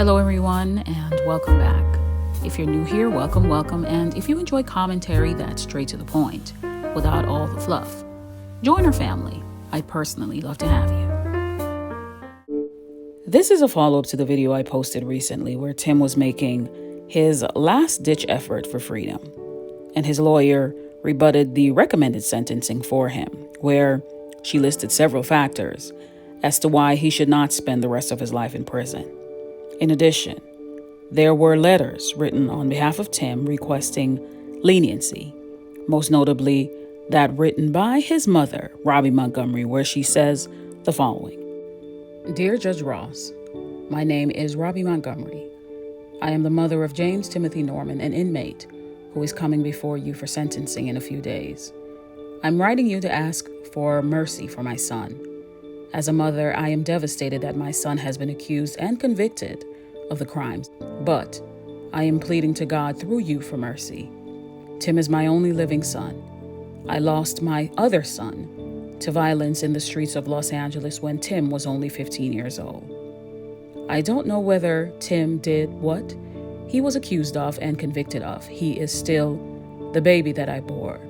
Hello everyone and welcome back. If you're new here, welcome. And if you enjoy commentary that's straight to the point, without all the fluff, join our family. I'd personally love to have you. This is a follow-up to the video I posted recently where Tim was making his last-ditch effort for freedom, and his lawyer rebutted the recommended sentencing for him, where she listed several factors as to why he should not spend the rest of his life in prison. In addition, there were letters written on behalf of Tim requesting leniency, most notably that written by his mother, Robbie Montgomery, where she says the following. Dear Judge Ross, my name is Robbie Montgomery. I am the mother of James Timothy Norman, an inmate who is coming before you for sentencing in a few days. I'm writing you to ask for mercy for my son. As a mother, I am devastated that my son has been accused and convicted of the crimes, but I am pleading to God through you for mercy. Tim is my only living son. I lost my other son to violence in the streets of Los Angeles when Tim was only 15 years old. I don't know whether Tim did what he was accused of and convicted of. He is still the baby that I bore,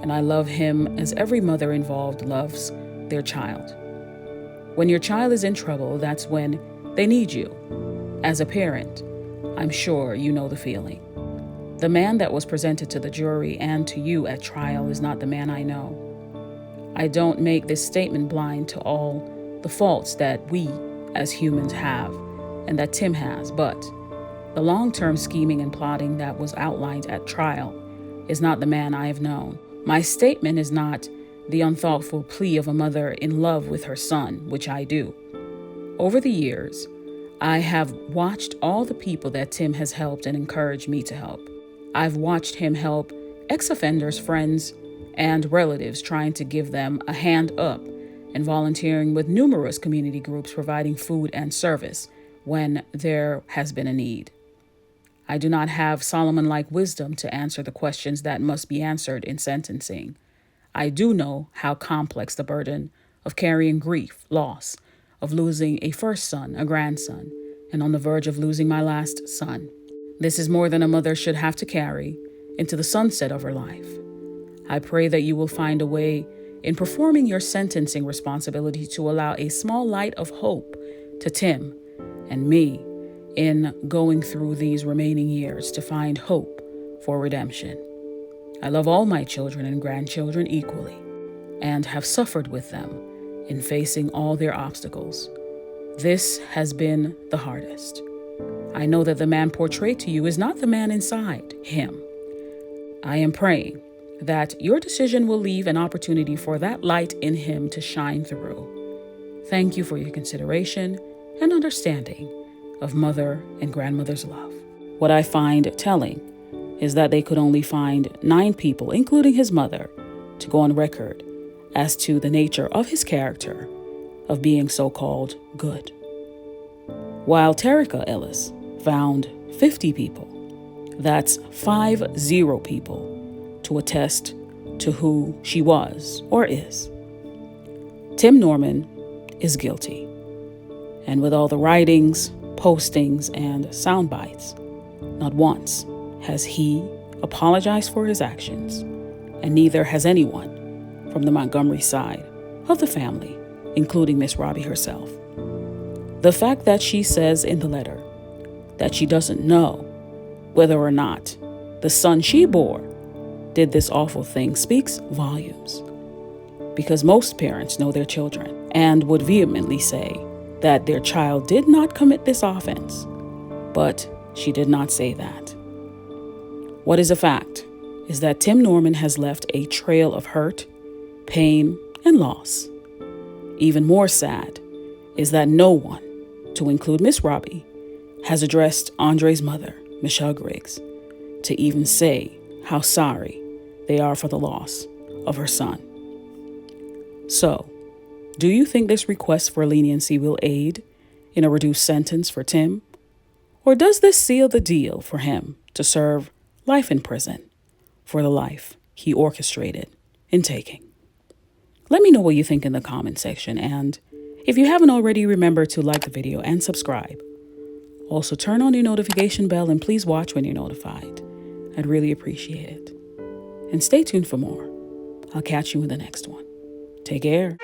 and I love him as every mother involved loves their child. When your child is in trouble, that's when they need you. As a parent, I'm sure you know the feeling. The man that was presented to the jury and to you at trial is not the man I know. I don't make this statement blind to all the faults that we as humans have and that Tim has, but the long-term scheming and plotting that was outlined at trial is not the man I have known. My statement is not the unthoughtful plea of a mother in love with her son, which I do. Over the years, I have watched all the people that Tim has helped and encouraged me to help. I've watched him help ex-offenders, friends, and relatives, trying to give them a hand up and volunteering with numerous community groups providing food and service when there has been a need. I do not have Solomon-like wisdom to answer the questions that must be answered in sentencing. I do know how complex the burden of carrying grief, loss, of losing a first son, a grandson, and on the verge of losing my last son. This is more than a mother should have to carry into the sunset of her life. I pray that you will find a way in performing your sentencing responsibility to allow a small light of hope to Tim and me in going through these remaining years to find hope for redemption. I love all my children and grandchildren equally and have suffered with them in facing all their obstacles. This has been the hardest. I know that the man portrayed to you is not the man inside him. I am praying that your decision will leave an opportunity for that light in him to shine through. Thank you for your consideration and understanding of mother and grandmother's love. What I find telling is that they could only find 9 people, including his mother, to go on record as to the nature of his character of being so-called good. While Terica Ellis found 50 people, that's 50 people, to attest to who she was or is. Tim Norman is guilty. And with all the writings, postings, and sound bites, not once has he apologized for his actions, and neither has anyone from the Montgomery side of the family, including Miss Robbie herself. The fact that she says in the letter that she doesn't know whether or not the son she bore did this awful thing speaks volumes, because most parents know their children and would vehemently say that their child did not commit this offense, but she did not say that. What is a fact is that Tim Norman has left a trail of hurt, pain, and loss. Even more sad is that no one, to include Miss Robbie, has addressed Andre's mother, Michelle Griggs, to even say how sorry they are for the loss of her son. So, do you think this request for leniency will aid in a reduced sentence for Tim? Or does this seal the deal for him to serve life in prison for the life he orchestrated in taking? Let me know what you think in the comment section, and if you haven't already, remember to like the video and subscribe. Also, turn on your notification bell and please watch when you're notified. I'd really appreciate it. And stay tuned for more. I'll catch you in the next one. Take care.